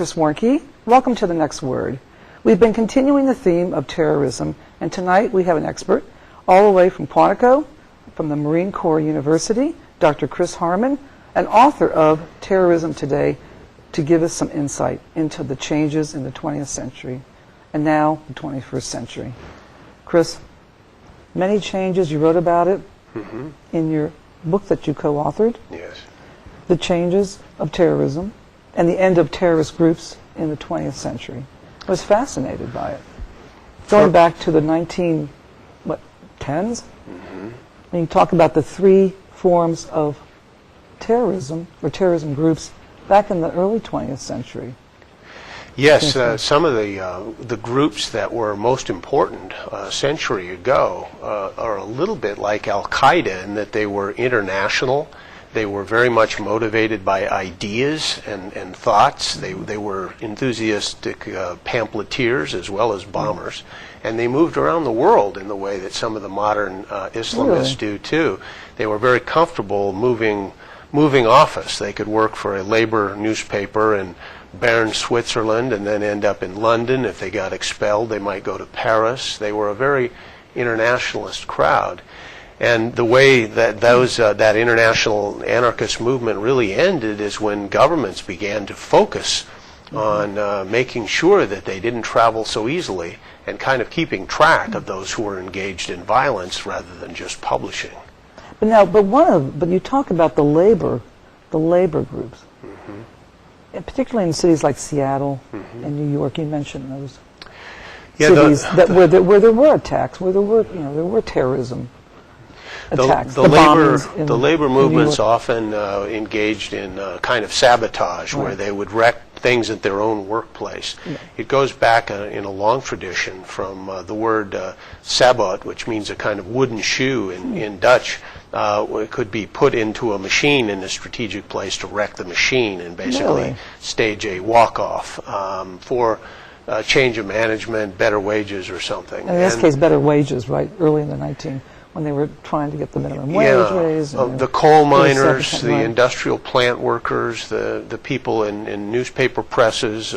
Chris Warnke. Welcome to The Next Word. We've been continuing the theme of terrorism, and tonight we have an expert, all the way from Quantico, from the Marine Corps University, Dr. Chris Harmon, an author of Terrorism Today, to give us some insight into the changes in the 20th century and now the 21st century. Chris, many changes, you wrote about it in your book that you co-authored. Yes. The changes of terrorism and the end of terrorist groups in the 20th century. I was fascinated by it. Going back to the 10s? And you talk about the three forms of terrorism, or terrorism groups, back in the early 20th century. Yes, some of the groups that were most important a century ago are a little bit like Al-Qaeda in that they were international. They were very much motivated by ideas and thoughts. They were enthusiastic pamphleteers as well as bombers. And they moved around the world in the way that some of the modern Islamists do too. They were very comfortable moving office. They could work for a labor newspaper in Bern, Switzerland, and then end up in London. If they got expelled, they might go to Paris. They were a very internationalist crowd. And the way that that international anarchist movement really ended is when governments began to focus on making sure that they didn't travel so easily and kind of keeping track of those who were engaged in violence rather than just publishing. But you talk about the labor groups, and particularly in cities like Seattle and New York. You mentioned those cities where there were attacks, where there were terrorism attacks. The labor movements often engaged in kind of sabotage, where they would wreck things at their own workplace. It goes back in a long tradition from the word sabot, which means a kind of wooden shoe in Dutch. It could be put into a machine in a strategic place to wreck the machine and basically stage a walk-off for change of management, better wages or something. And in this case, better wages, right, early in the when they were trying to get the minimum wage raised. The coal miners, the industrial plant workers, the people in newspaper presses,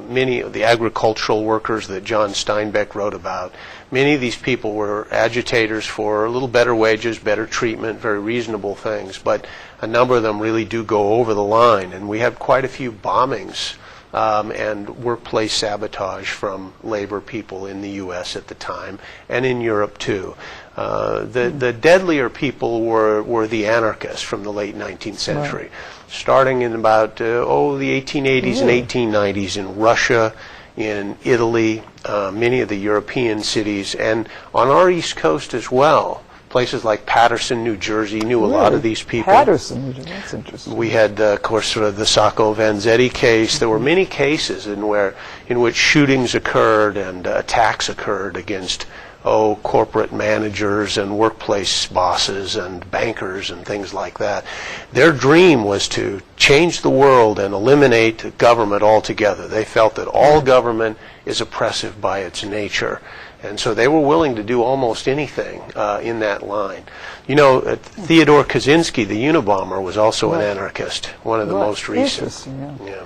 many of the agricultural workers that John Steinbeck wrote about. Many of these people were agitators for a little better wages, better treatment, very reasonable things, but a number of them really do go over the line, and we had quite a few bombings and workplace sabotage from labor people in the U.S. at the time, and in Europe too. The deadlier people were the anarchists from the late 19th century, starting in about the 1880s and 1890s in Russia, in Italy, many of the European cities, and on our East Coast as well. Places like Paterson, New Jersey, knew a lot of these people. Paterson, New Jersey, that's interesting. We had, of course, the Sacco Vanzetti case. There were many cases in which shootings occurred and attacks occurred against corporate managers and workplace bosses and bankers and things like that. Their dream was to change the world and eliminate government altogether. They felt that all government is oppressive by its nature. And so they were willing to do almost anything in that line. You know, Theodore Kaczynski, the Unabomber, was also an anarchist, one of the most recent. Interesting, yeah.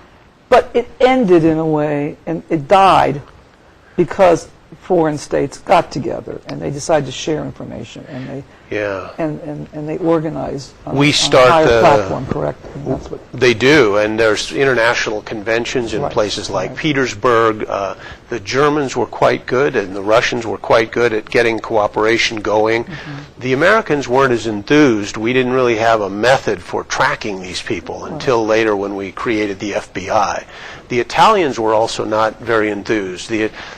But it ended in a way, and it died because foreign states got together and they decided to share information, and they and they organized on a higher platform, correct? And that's what they do, and there's international conventions in places like Petersburg. The Germans were quite good, and the Russians were quite good at getting cooperation going. The Americans weren't as enthused. We didn't really have a method for tracking these people until later when we created the FBI. The Italians were also not very enthused.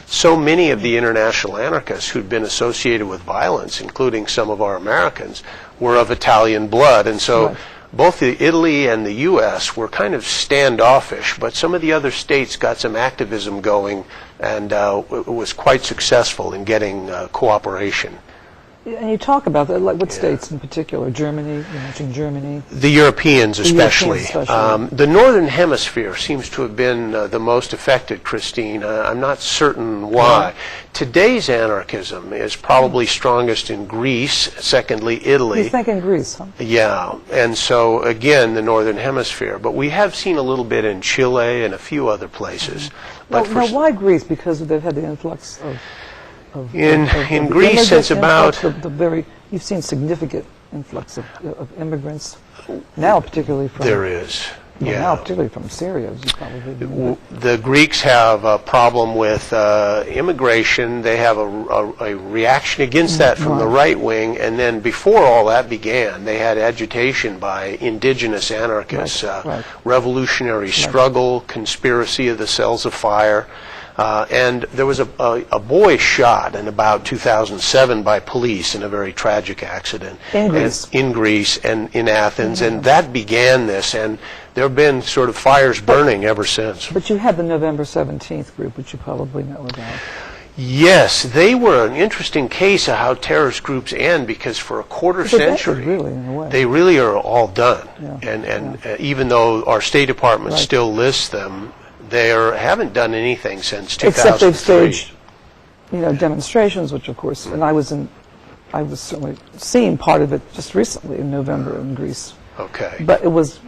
So many of the international anarchists who'd been associated with violence, including some of our Americans, were of Italian blood, and so both Italy and the U.S. were kind of standoffish, but some of the other states got some activism going, and it was quite successful in getting cooperation. And you talk about that, like what Yeah. states in particular? Germany, you mentioned Germany. The Europeans especially. Europeans The Northern Hemisphere seems to have been the most affected, Christine. I'm not certain why. Today's anarchism is probably strongest in Greece, secondly Italy. You think in Greece, huh? Yeah, and so again, the Northern Hemisphere. But we have seen a little bit in Chile and a few other places. But Now, why Greece? Because they've had the influx of in Greece, immigrant it's about... influx, you've seen significant influx of immigrants now, particularly from... There is. Well, Yeah. now, particularly from Syria, as you probably know. The Greeks have a problem with immigration. They have a reaction against that from the right wing, and then before all that began, they had agitation by indigenous anarchists, revolutionary struggle, conspiracy of the cells of fire. And there was a boy shot in about 2007 by police in a very tragic accident. In Greece. In Greece and in Athens, and that began this, and there have been sort of fires burning ever since. But you had the November 17th group, which you probably know about. Yes, they were an interesting case of how terrorist groups end, because for a quarter century, really, in a way. they really are all done. Yeah. And even though our State Department still lists them, they haven't done anything since 2003. Except they've staged, demonstrations, which of course, and I was certainly seeing part of it just recently in November in Greece. Okay. But it was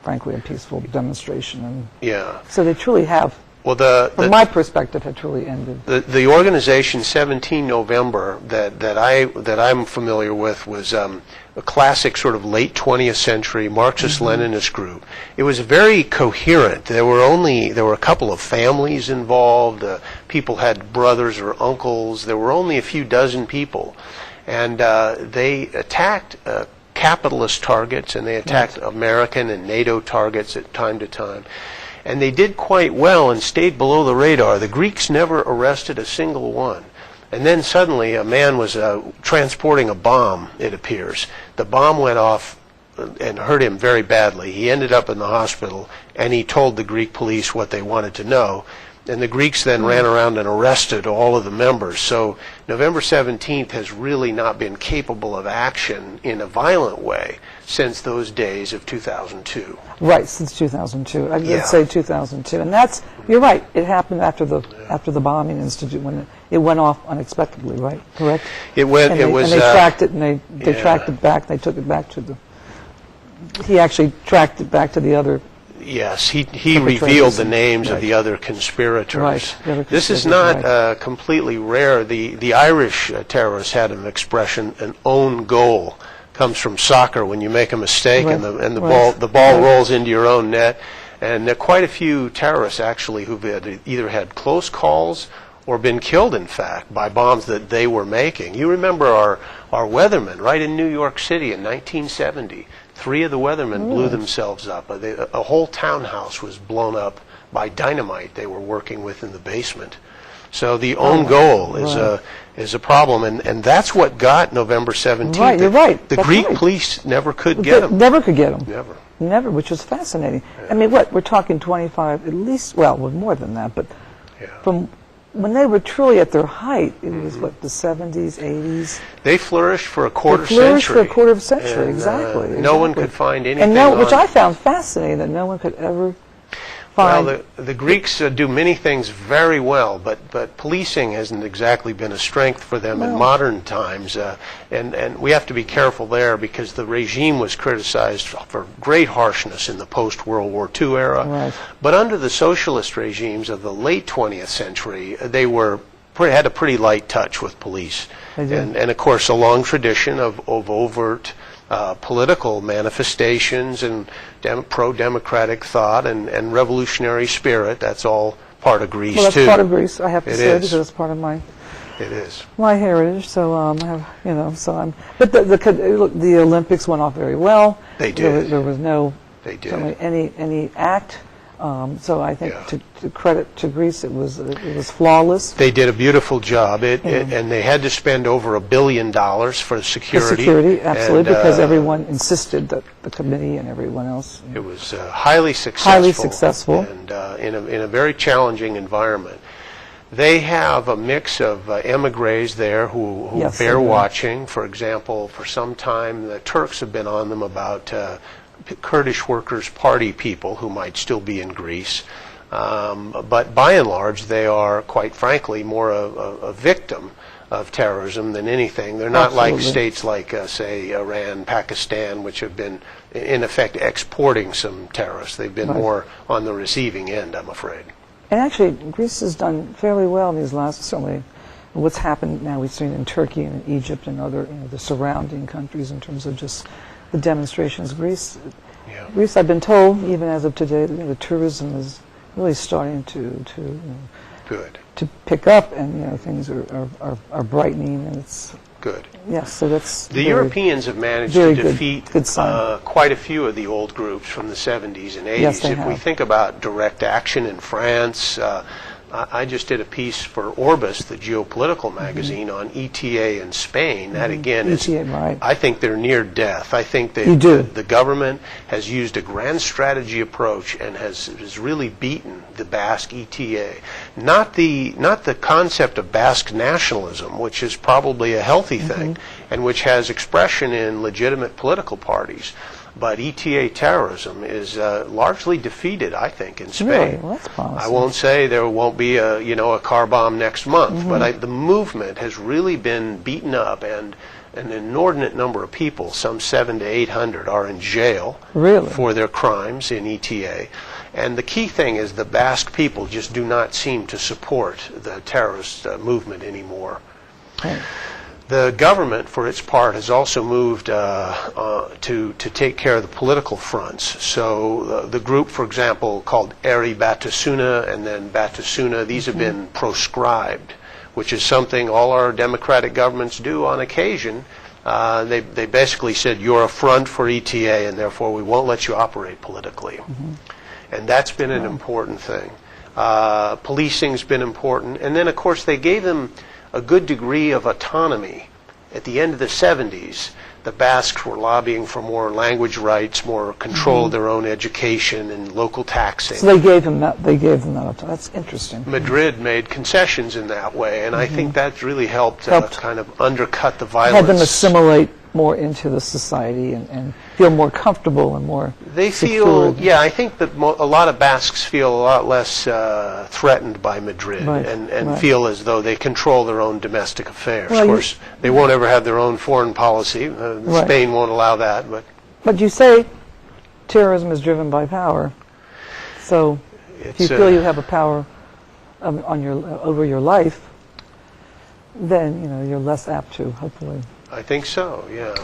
frankly, a peaceful demonstration, and Yeah. so they truly have. Well, from my perspective, had truly ended. The organization 17 November that I'm familiar with was a classic sort of late 20th century Marxist-Leninist group. It was very coherent. There were a couple of families involved. People had brothers or uncles. There were only a few dozen people, and they attacked capitalist targets, and they attacked American and NATO targets at time to time. And they did quite well and stayed below the radar. The Greeks never arrested a single one. And then suddenly a man was transporting a bomb, it appears. The bomb went off and hurt him very badly. He ended up in the hospital, and he told the Greek police what they wanted to know. And the Greeks then ran around and arrested all of the members. So November 17th has really not been capable of action in a violent way since those days of 2002. Right, since 2002. Let's say 2002. And you're right, it happened after the bombing institute, when it went off unexpectedly, right? Correct? And they tracked it, and they tracked it back, they took it back he actually tracked it back to the other. Yes, he revealed the names of the other conspirators. Right. This is not completely rare. The Irish terrorists had an expression, an own goal. Comes from soccer, when you make a mistake and the ball rolls into your own net. And there are quite a few terrorists actually who've either had close calls or been killed, in fact, by bombs that they were making. You remember our weathermen right in New York City in 1970. 3 of the weathermen blew themselves up. A whole townhouse was blown up by dynamite they were working with in the basement. So the own goal is a problem, and that's what got November 17th. Right, you're right. The Greek police never could get them. Never could get them. Never, which was fascinating. I mean, we're talking 25, at least, well, more than that, but from when they were truly at their height, it was the 70s, 80s. They flourished for a quarter century. They flourished for a quarter of a century, exactly. No one could find anything which I found fascinating, that no one could ever find. Well, the Greeks do many things very well, but policing hasn't exactly been a strength for them in modern times, and we have to be careful there, because the regime was criticized for great harshness in the post-World War II era. Right. But under the socialist regimes of the late 20th century, they had a pretty light touch with police. And of course, a long tradition of overt political manifestations and pro-democratic thought and revolutionary spirit. That's all part of Greece, too. Well, that's part of Greece, I have to say, because it's part of my heritage. So I have, But the Olympics went off very well. They did. There was no certainly any act. So I think to credit to Greece, it was flawless. They did a beautiful job, and they had to spend over $1 billion for security. Absolutely, because everyone insisted, that the committee and everyone else. It was highly successful. Highly successful, and in a very challenging environment. They have a mix of emigres there who Yes, bear they do. watching. For example, for some time the Turks have been on them about Kurdish Workers' Party people who might still be in Greece. But by and large, they are, quite frankly, more a victim of terrorism than anything. They're not Absolutely. like states like, say, Iran, Pakistan, which have been, in effect, exporting some terrorists. They've been Right. more on the receiving end, I'm afraid. And actually, Greece has done fairly well in these last, certainly, what's happened now we've seen in Turkey and Egypt and other, the surrounding countries in terms of just the demonstrations. Greece, I've been told, even as of today, that the tourism is really starting to Good. to pick up, and things are brightening, and it's Good. yes. So that's The Europeans have managed very to good- defeat good sign. quite a few of the old groups from the 70s and 80s. Yes, they if we have. think about direct action in France, I just did a piece for Orbis, the geopolitical magazine, on ETA in Spain. That again is, ETA, right. I think they're near death. I think You do. the government has used a grand strategy approach and has really beaten the Basque ETA. Not the concept of Basque nationalism, which is probably a healthy thing and which has expression in legitimate political parties. But ETA terrorism is largely defeated, I think, in Spain. Really? Well, that's promising. I won't say there won't be a car bomb next month, but the movement has really been beaten up, and an inordinate number of people, some 700 to 800, are in jail Really? for their crimes in ETA. And the key thing is the Basque people just do not seem to support the terrorist movement anymore. Right. The government, for its part, has also moved to take care of the political fronts. So the group, for example, called Eri Batasuna and then Batasuna, these have been proscribed, which is something all our democratic governments do on occasion. They basically said, you're a front for ETA, and therefore we won't let you operate politically. And that's been an important thing. Policing's been important. And then, of course, they gave them a good degree of autonomy. At the end of the 70s, the Basques were lobbying for more language rights, more control of their own education and local taxing. So they gave them that. They gave them that. That's interesting. Madrid made concessions in that way, and I think that's really helped kind of undercut the violence. Had them assimilate more into the society and feel more comfortable and more They feel, secured. yeah, I think that a lot of Basques feel a lot less threatened by Madrid Right, and right. feel as though they control their own domestic affairs. Well, of course, they won't ever have their own foreign policy. Right. Spain won't allow that, but But you say terrorism is driven by power. So if you It's, feel you have a power over your life, then you're less apt to, hopefully. I think so, yeah.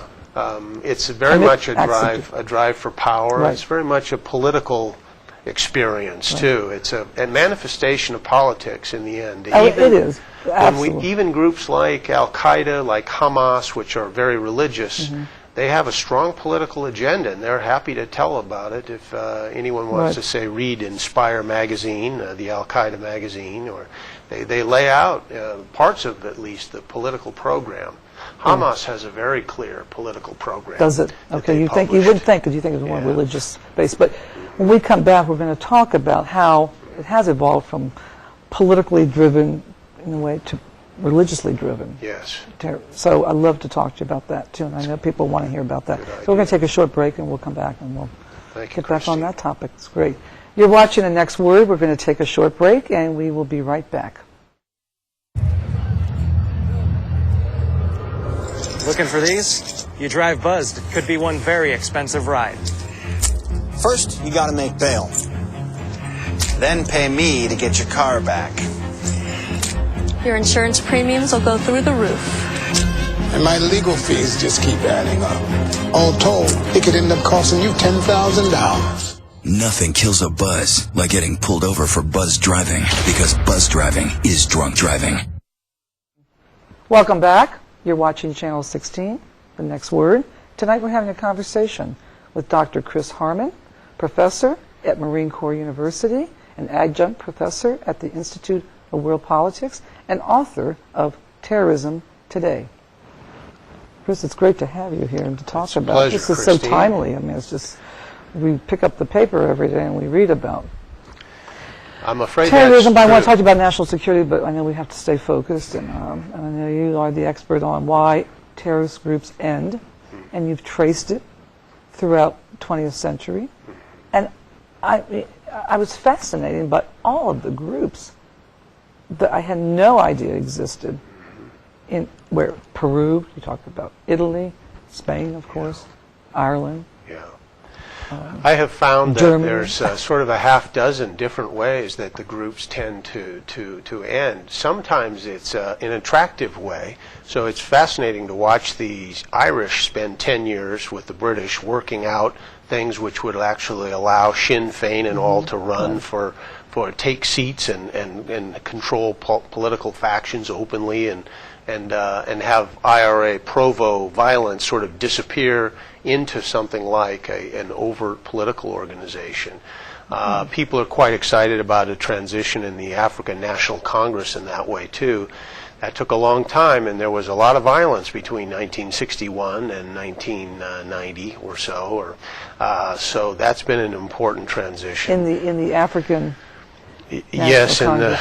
It's very And it much acts a drive for power. Right. It's very much a political experience, too. It's a manifestation of politics in the end. Oh, it is. Absolutely. Even groups like Al-Qaeda, like Hamas, which are very religious, they have a strong political agenda, and they're happy to tell about it if anyone wants Right. to, say, read Inspire magazine, the Al-Qaeda magazine, or they lay out parts of, at least, the political program. Hamas has a very clear political program. Does it? that Okay, they you published. wouldn't think, because you think it's more Yeah. religious based. But when we come back, we're going to talk about how it has evolved from politically driven, in a way, to religiously driven. Yes. So I'd love to talk to you about that too, and I know people want to hear about that. Good So we're going idea. to take a short break, and we'll come back and we'll Thank you, get back on Christine. that topic. It's great. You're watching The Next Word. We're going to take a short break, and we will be right back. Looking for these? You drive buzzed. It could be one very expensive ride. First, you gotta make bail. Then pay me to get your car back. Your insurance premiums will go through the roof. And my legal fees just keep adding up. All told, it could end up costing you $10,000. Nothing kills a buzz like getting pulled over for buzz driving, because buzz driving is drunk driving. Welcome back. You're watching Channel 16, The Next Word. Tonight we're having a conversation with Dr. Chris Harmon, professor at Marine Corps University, an adjunct professor at the Institute of World Politics, and author of Terrorism Today. Chris, it's great to have you here and to talk about pleasure, this. Is so Christine. timely. I mean, it's just, we pick up the paper every day and we read about. I'm afraid terrorism, but that's I want to true. talk to you about national security, but I know we have to stay focused, and I know you are the expert on why terrorist groups end, and you've traced it throughout the 20th century. And I was fascinated by all of the groups that I had no idea existed. In where Peru, you talked about Italy, Spain, of course, Ireland. Yeah. I have found that Germany. there's sort of a half dozen different ways that the groups tend to end. Sometimes it's an attractive way. So it's fascinating to watch the Irish spend 10 years with the British working out things which would actually allow Sinn Féin and all to run for take seats and control political factions openly and have IRA Provo violence sort of disappear into something like an overt political organization. People are quite excited about a transition in the African National Congress in that way too. That took a long time, and there was a lot of violence between 1961 and 1990 or so. So that's been an important transition. In the African Yes, National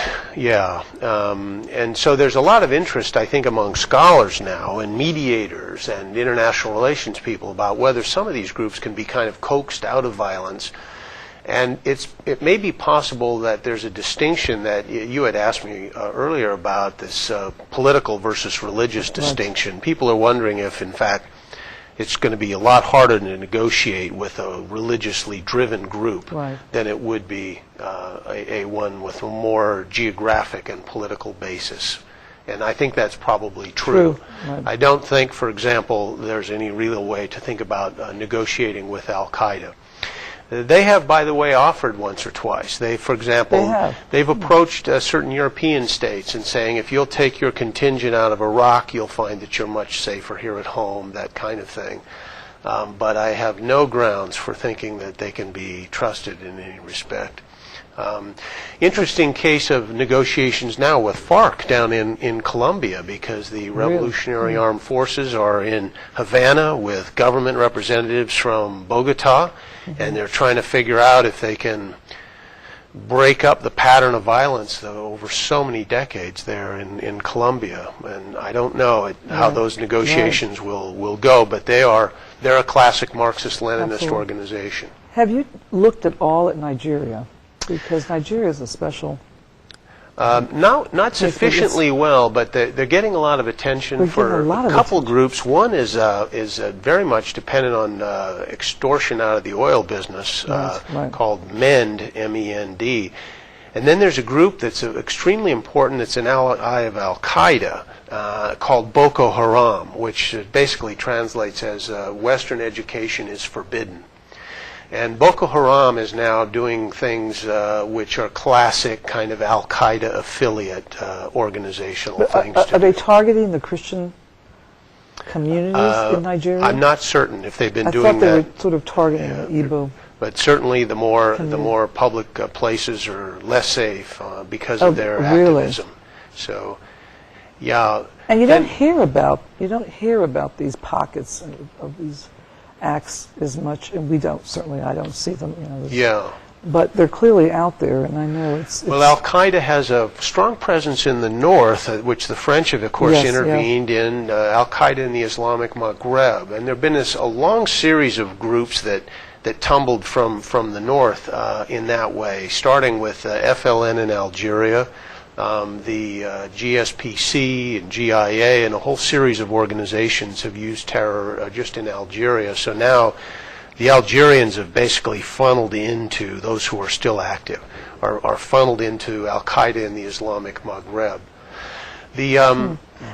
and and so there's a lot of interest, I think, among scholars now and mediators and international relations people about whether some of these groups can be kind of coaxed out of violence. And it may be possible that there's a distinction that you had asked me earlier about this political versus religious distinction. People are wondering if, in fact, it's going to be a lot harder to negotiate with a religiously driven group than it would be a one with a more geographic and political basis. And I think that's probably true. Right. I don't think, for example, there's any real way to think about negotiating with Al-Qaeda. They have, by the way, offered once or twice. They, for example, they've approached certain European states and saying, if you'll take your contingent out of Iraq, you'll find that you're much safer here at home, that kind of thing. But I have no grounds for thinking that they can be trusted in any respect. Interesting case of negotiations now with FARC down in Colombia, because the Revolutionary Armed Forces are in Havana with government representatives from Bogota, and they're trying to figure out if they can break up the pattern of violence over so many decades there in Colombia. And I don't know how those negotiations will go, but they're a classic Marxist-Leninist organization. Have you looked at all at Nigeria? Because Nigeria is a special... Not sufficiently well, but they're getting a lot of attention for a couple groups. One is very much dependent on extortion out of the oil business, called MEND, M-E-N-D. And then there's a group that's extremely important, that's an ally of Al-Qaeda, called Boko Haram, which basically translates as Western education is forbidden. And Boko Haram is now doing things which are classic kind of Al-Qaeda affiliate organizational things. Are they targeting the Christian communities in Nigeria? I'm not certain if they've been doing that. I thought they that. were sort of targeting the Igbo. But certainly the more public places are less safe because of their activism. So, yeah. And you don't hear about these pockets of these acts as much, and I don't see them. But they're clearly out there, and I know it's well, Al-Qaeda has a strong presence in the north, which the French have, of course, intervened in. Al-Qaeda in the Islamic Maghreb, and there have been a long series of groups that tumbled from the north in that way, starting with FLN in Algeria, the GSPC and GIA, and a whole series of organizations have used terror just in Algeria. So now the Algerians have basically funneled into, those who are still active, are funneled into Al-Qaeda in the Islamic Maghreb.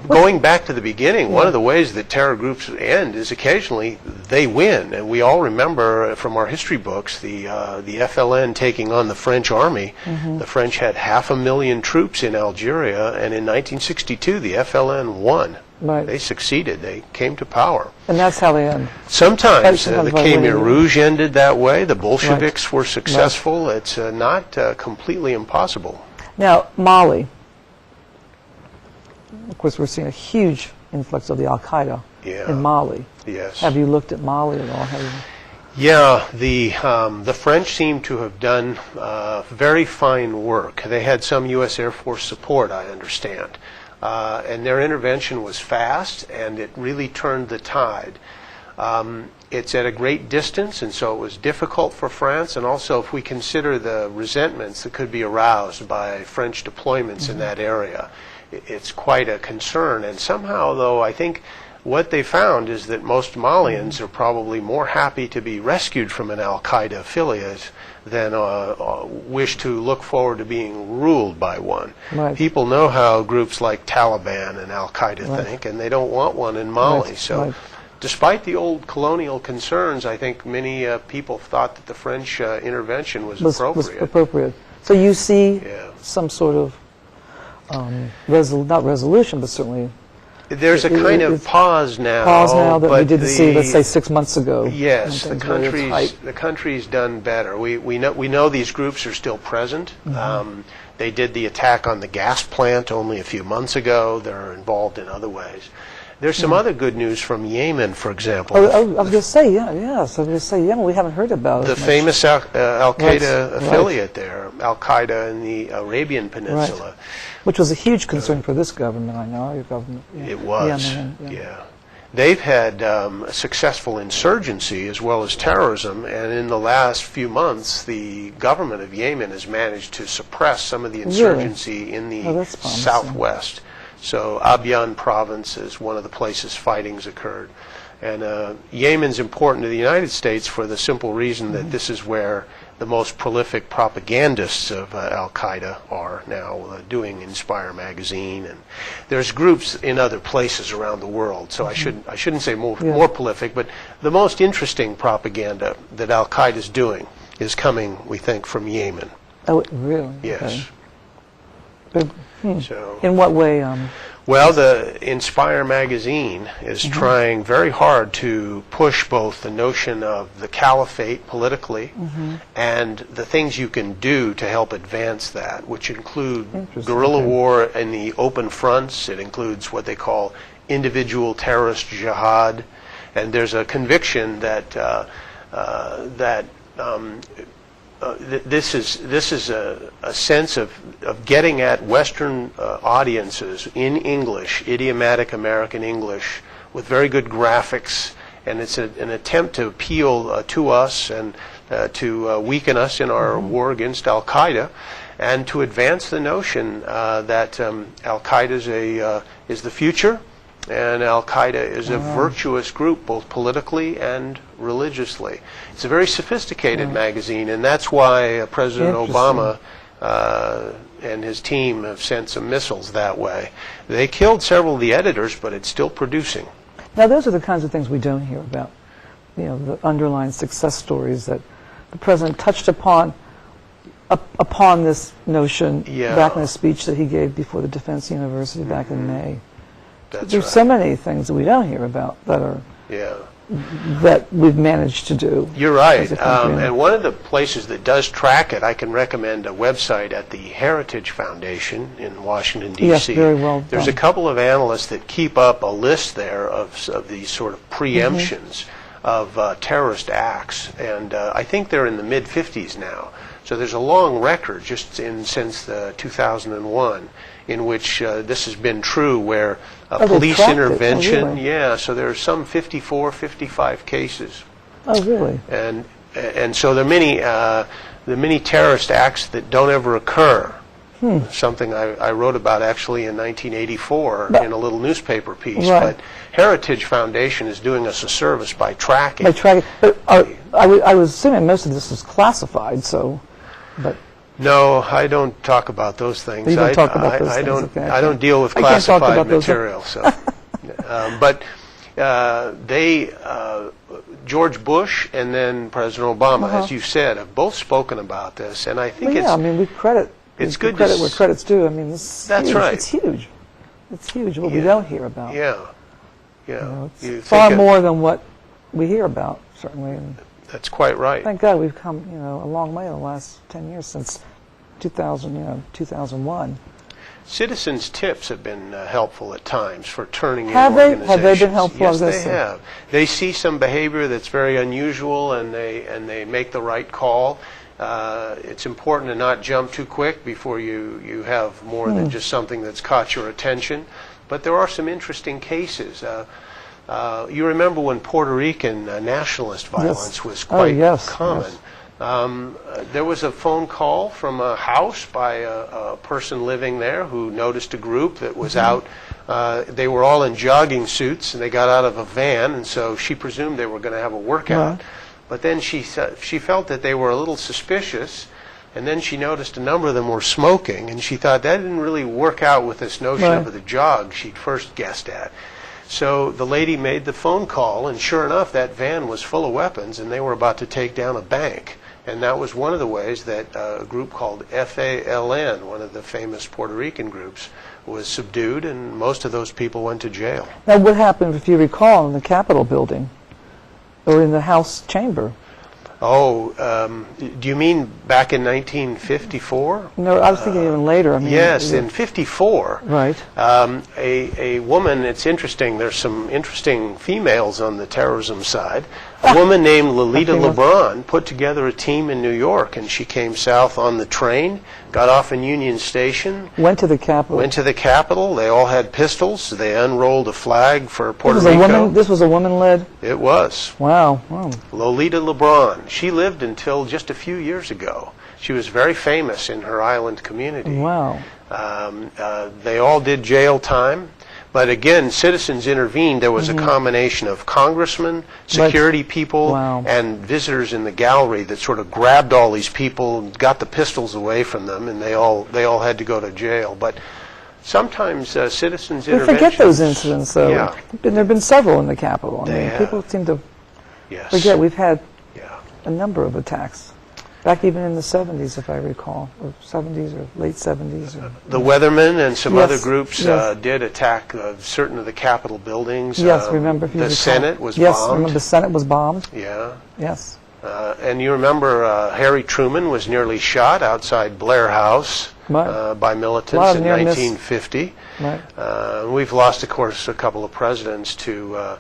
Going back to the beginning, one of the ways that terror groups end is occasionally they win. And we all remember from our history books the FLN taking on the French army. The French had 500,000 troops in Algeria, and in 1962 the FLN won. They succeeded. They came to power. And that's how they end. Sometimes the Khmer Rouge ended that way. The Bolsheviks were successful. It's not completely impossible. Now, Mali. Of course, we're seeing a huge influx of the Al-Qaeda in Mali. Yes. Have you looked at Mali at all? Yeah, the French seem to have done very fine work. They had some U.S. Air Force support, I understand, and their intervention was fast, and it really turned the tide. It's at a great distance, and so it was difficult for France, and also if we consider the resentments that could be aroused by French deployments in that area, it's quite a concern. And somehow, though, I think what they found is that most Malians are probably more happy to be rescued from an al-Qaeda affiliate than wish to look forward to being ruled by one. Right. People know how groups like Taliban and al-Qaeda think, and they don't want one in Mali. Right. So, Right. despite the old colonial concerns, I think many people thought that the French intervention was appropriate. Was appropriate. So you see Yeah. some sort of not resolution, but certainly There's a kind of pause now. that we didn't see, let's say, 6 months ago. Yes, when things were tight. the country's done better. We know these groups are still present. They did the attack on the gas plant only a few months ago. They're involved in other ways. There's some other good news from Yemen, for example. I was going to say, yes, I was going to say, Yemen, we haven't heard about it The much. famous Al-Qaeda Right. affiliate there, Al-Qaeda in the Arabian Peninsula. Right. Which was a huge concern for this government, I know, your government. Yeah. It was, Yemen, yeah. They've had a successful insurgency as well as terrorism, and in the last few months, the government of Yemen has managed to suppress some of the insurgency in the that's promising. southwest. So Abyan province is one of the places fightings occurred. And Yemen's important to the United States for the simple reason that this is where the most prolific propagandists of Al-Qaeda are now doing Inspire magazine, and there's groups in other places around the world. So I shouldn't say more prolific, but the most interesting propaganda that Al-Qaeda is doing is coming, we think, from Yemen. Oh, really? Yes. Okay. So, In what way? well, the Inspire magazine is trying very hard to push both the notion of the caliphate politically and the things you can do to help advance that, which include guerrilla war in the open fronts. It includes what they call individual terrorist jihad, and there's a conviction that this is a sense of getting at Western audiences in English, idiomatic American English, with very good graphics, and it's an attempt to appeal to us and to weaken us in our war against Al-Qaeda, and to advance the notion that Al-Qaeda is the future, and Al-Qaeda is a virtuous group, both politically and religiously. It's a very sophisticated magazine, and that's why President Obama and his team have sent some missiles that way. They killed several of the editors, but it's still producing. Now, those are the kinds of things we don't hear about. You know, the underlying success stories that the president touched upon this notion back in a speech that he gave before the Defense University back in May. That's There's right. so many things that we don't hear about that are Yeah. that we've managed to do. You're right. as a country. And one of the places that does track it, I can recommend a website at the Heritage Foundation in Washington, D.C. Yes, very well There's a done. couple of analysts that keep up a list there of these sort of preemptions of terrorist acts, and I think they're in the mid-50s now. So there's a long record just since 2001 in which this has been true, where they police tracked it. Oh, intervention, really? yeah, so there are some 54, 55 cases. Oh, really? And so there are many terrorist acts that don't ever occur. Something I wrote about actually in 1984 in a little newspaper piece. Right. But Heritage Foundation is doing us a service by tracking. By tracking, but I was assuming most of this is classified. So, but No, I don't talk about those things. You don't talk about those I things, don't. okay. I don't deal with I can't talk classified about those. material. So, but George Bush and then President Obama, as you said, have both spoken about this, and I think well, yeah, I mean, we credit. it's we good credit to where credit's due. I mean, this That's huge. right. It's huge. It's huge. What we Yeah. don't hear about. Yeah, yeah. You know, it's You far think more than what we hear about, certainly. And That's quite right. thank God we've come, a long way in the last 10 years since 2001. Citizens' tips have been helpful at times for turning Have in they? organizations. Have they been helpful? Yes, they Listen. have. They see some behavior that's very unusual, and they make the right call. It's important to not jump too quick before you have more than just something that's caught your attention. But there are some interesting cases. You remember when Puerto Rican nationalist violence was quite common. Yes. There was a phone call from a house by a person living there who noticed a group that was out. They were all in jogging suits, and they got out of a van, and so she presumed they were going to have a workout. But then she felt that they were a little suspicious, and then she noticed a number of them were smoking, and she thought that didn't really work out with this notion of the jog she'd first guessed at. So the lady made the phone call, and sure enough, that van was full of weapons, and they were about to take down a bank. And that was one of the ways that a group called FALN, one of the famous Puerto Rican groups, was subdued, and most of those people went to jail. Now, what happened, if you recall, in the Capitol building or in the House chamber? Oh, do you mean back in 1954? No, I was thinking even later. I mean, yes, in 54. Right. A woman, it's interesting, there's some interesting females on the terrorism side. A woman named Lolita LeBron put together a team in New York, and she came south on the train, got off in Union Station. Went to the Capitol. Went to the Capitol. They all had pistols. They unrolled a flag for Puerto Rico. This was a woman-led? It was. Wow. Wow. Lolita LeBron. She lived until just a few years ago. She was very famous in her island community. Wow. They all did jail time. But again, citizens intervened. There was a combination of congressmen, security people, and visitors in the gallery that sort of grabbed all these people, got the pistols away from them, and they all had to go to jail. But sometimes citizens intervention. We forget those incidents, though. Yeah. There have been several in the Capitol. I mean, people seem to forget we've had a number of attacks. Back even in the 70s, if I recall, or 70s or late 70s. The Weathermen and some other groups did attack certain of the Capitol buildings. Yes, remember. If you the recall. Senate was bombed. Yes, remember the Senate was bombed. Yeah. Yes. And you remember Harry Truman was nearly shot outside Blair House by militants in 1950. Right. We've lost, of course, a couple of presidents to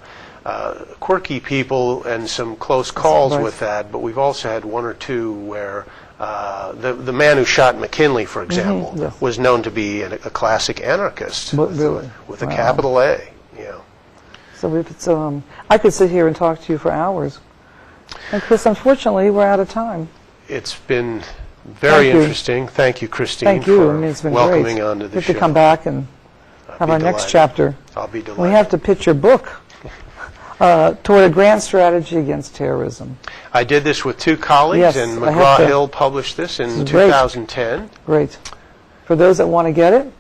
quirky people and some close calls with that, but we've also had one or two where the man who shot McKinley, for example, was known to be a classic anarchist with a capital A. Yeah. So I could sit here and talk to you for hours. And Chris, unfortunately, we're out of time. It's been very interesting. Thank you, Christine, for it's been welcoming great. onto the We have show. to come back and have our next chapter. I'll be delighted. We have to pitch your book. Toward a grand strategy against terrorism. I did this with two colleagues, and McGraw-Hill published this in 2010. Great. For those that want to get it?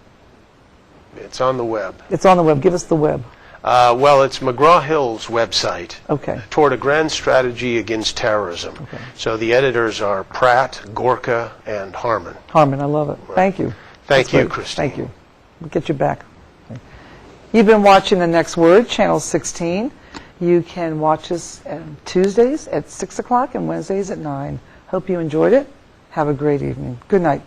It's on the web. It's on the web. Give us the web. Well, it's McGraw-Hill's website. Okay. Toward a Grand Strategy Against Terrorism. Okay. So the editors are Pratt, Gorka, and Harmon. Harmon, I love it. Right. Thank you. Thank you, Christine. Thank you. We'll get you back. You've been watching The Next Word, Channel 16. You can watch us on Tuesdays at 6 o'clock and Wednesdays at 9. Hope you enjoyed it. Have a great evening. Good night.